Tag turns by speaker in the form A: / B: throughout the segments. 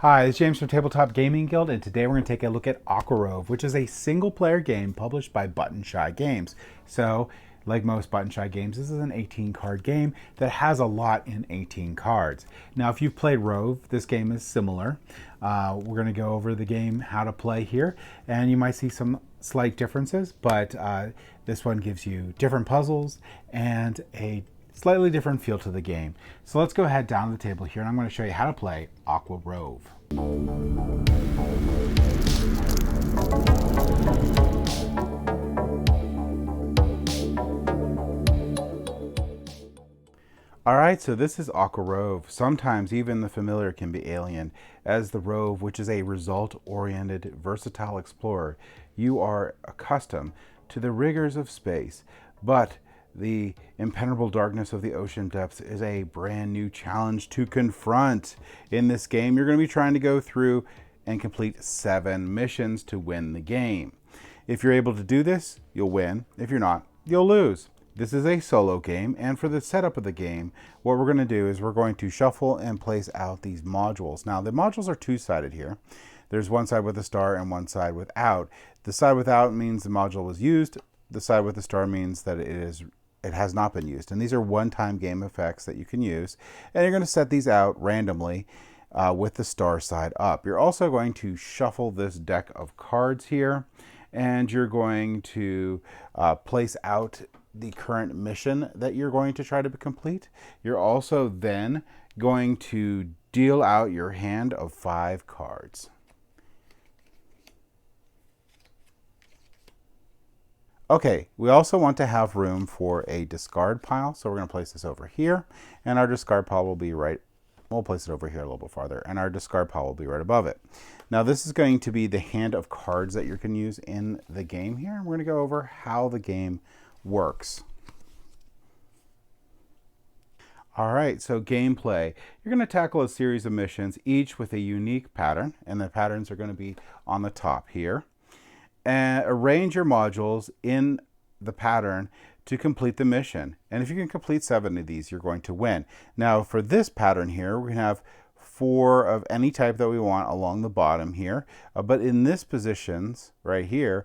A: Hi, it's James from Tabletop Gaming Guild, and today we're going to take a look at Aqua Rove, which is a single-player game published by Button Shy Games. So, like most Button Shy games, this is an 18-card game that has a lot in 18 cards. Now, if you've played Rove, this game is similar. We're going to go over the game, how to play here, and you might see some slight differences, but this one gives you different puzzles and a slightly different feel to the game. So let's go ahead down the table here, and I'm going to show you how to play Aqua Rove. Alright, so this is Aqua Rove. Sometimes even the familiar can be alien. As the Rove, which is a result-oriented, versatile explorer, you are accustomed to the rigors of space, but the impenetrable darkness of the ocean depths is a brand new challenge to confront. In this game, you're going to be trying to go through and complete 7 missions to win the game. If you're able to do this, you'll win. If you're not, you'll lose. This is a solo game, and for the setup of the game, what we're going to do is we're going to shuffle and place out these modules. Now, the modules are two-sided here. There's one side with a star and one side without. The side without means the module was used. The side with the star means that it has not been used. And these are one-time game effects that you can use. And you're going to set these out randomly with the star side up. You're also going to shuffle this deck of cards here, and you're going to place out the current mission that you're going to try to complete. You're also then going to deal out your hand of 5 cards. Okay, we also want to have room for a discard pile, so we're going to place this over here, and our discard pile will be we'll place it over here a little bit farther, and our discard pile will be right above it. Now this is going to be the hand of cards that you can use in the game here. We're going to go over how the game works. Alright, so gameplay. You're going to tackle a series of missions, each with a unique pattern, and the patterns are going to be on the top here. And arrange your modules in the pattern to complete the mission. And if you can complete 7 of these, you're going to win. Now for this pattern here, we're going to have 4 of any type that we want along the bottom here. But in this positions right here,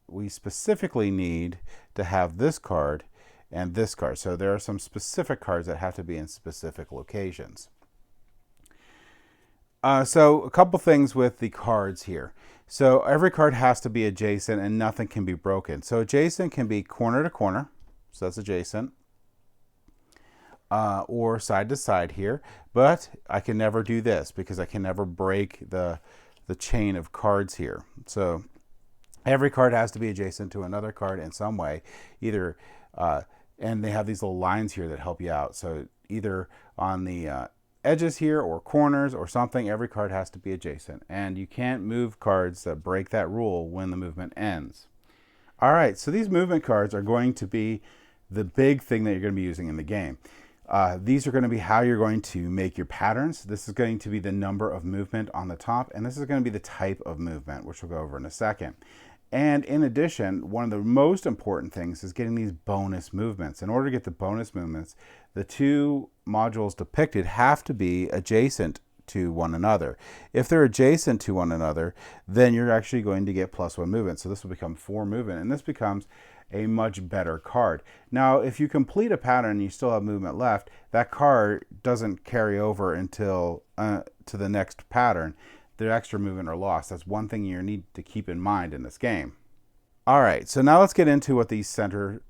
A: we specifically need to have this card and this card. So there are some specific cards that have to be in specific locations. So a couple things with the cards here. So every card has to be adjacent and nothing can be broken. So adjacent can be corner to corner, so that's adjacent, or side to side here. But I can never do this because I can never break the chain of cards here. So every card has to be adjacent to another card in some way, either, and they have these little lines here that help you out. So either on the edges here or corners or something, every card has to be adjacent, and you can't move cards that break that rule when the movement ends. All right, so these movement cards are going to be the big thing that you're going to be using in the game. These are going to be how you're going to make your patterns. This is going to be the number of movement on the top, and this is going to be the type of movement, which we'll go over in a second. And in addition, one of the most important things is getting these bonus movements. In order to get the bonus movements, the 2 modules depicted have to be adjacent to one another. If they're adjacent to one another, then you're actually going to get +1 movement. So this will become 4 movement, and this becomes a much better card. Now, if you complete a pattern and you still have movement left, that card doesn't carry over until to the next pattern. The extra movement are lost. That's one thing you need to keep in mind in this game. All right, so now let's get into what these center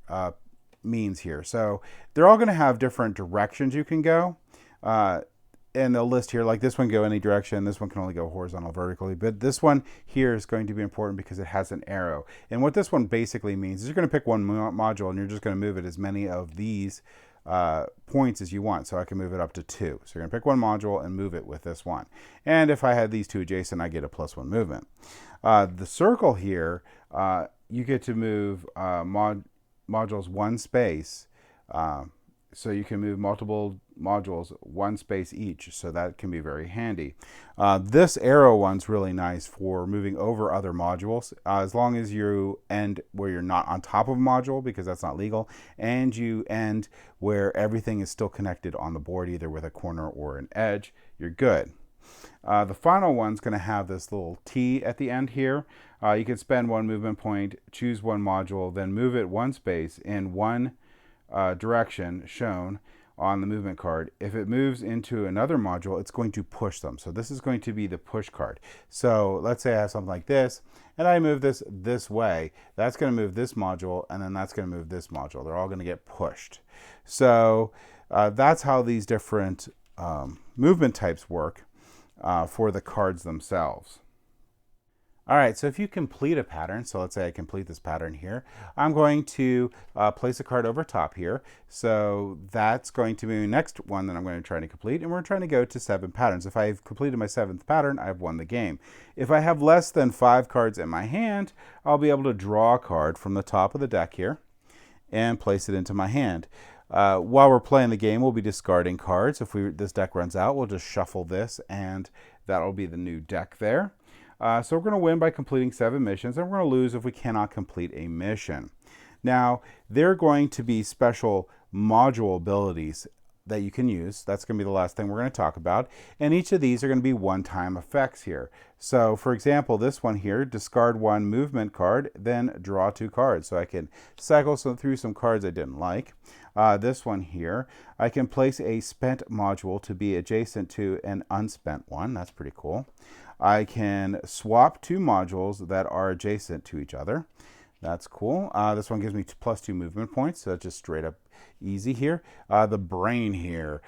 A: means here. So they're all going to have different directions you can go. And they'll list here, like this one go any direction, this one can only go horizontal, vertically, but this one here is going to be important because it has an arrow. And what this one basically means is you're going to pick one module and you're just going to move it as many of these points as you want. So I can move it up to 2. So you're going to pick one module and move it with this one. And if I had these 2 adjacent, I get a +1 movement. The circle here, you get to move modules 1 space. So you can move multiple modules 1 space each, so that can be very handy. This arrow one's really nice for moving over other modules, as long as you end where you're not on top of a module, because that's not legal, and you end where everything is still connected on the board, either with a corner or an edge, you're good. The final one's going to have this little T at the end here. You can spend 1 movement point, choose 1 module, then move it 1 space in 1 direction shown on the movement card. If it moves into another module, it's going to push them. So this is going to be the push card. So let's say I have something like this, and I move this way. That's going to move this module, and then that's going to move this module. They're all going to get pushed. So that's how these different movement types work for the cards themselves. All right, so if you complete a pattern, so let's say I complete this pattern here, I'm going to place a card over top here. So that's going to be the next one that I'm going to try to complete, and we're trying to go to 7 patterns. If I've completed my 7th pattern, I've won the game. If I have less than 5 cards in my hand, I'll be able to draw a card from the top of the deck here and place it into my hand. While we're playing the game, we'll be discarding cards. If this deck runs out, we'll just shuffle this, and that'll be the new deck there. So we're going to win by completing 7 missions, and we're going to lose if we cannot complete a mission. Now, there are going to be special module abilities that you can use. That's going to be the last thing we're going to talk about. And each of these are going to be one-time effects here. So, for example, this one here, discard 1 movement card, then draw 2 cards. So I can cycle through some cards I didn't like. This one here, I can place a spent module to be adjacent to an unspent one. That's pretty cool. I can swap 2 modules that are adjacent to each other. That's cool. This one gives me +2 movement points, so that's just straight up easy here. The brain here,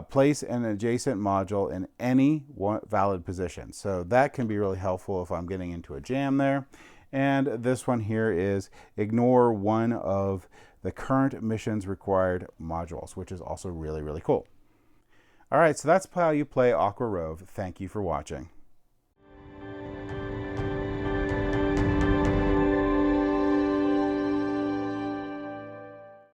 A: place an adjacent module in any valid position. So that can be really helpful if I'm getting into a jam there. And this one here is ignore 1 of the current missions required modules, which is also really, really cool. All right, so that's how you play Aqua Rove. Thank you for watching.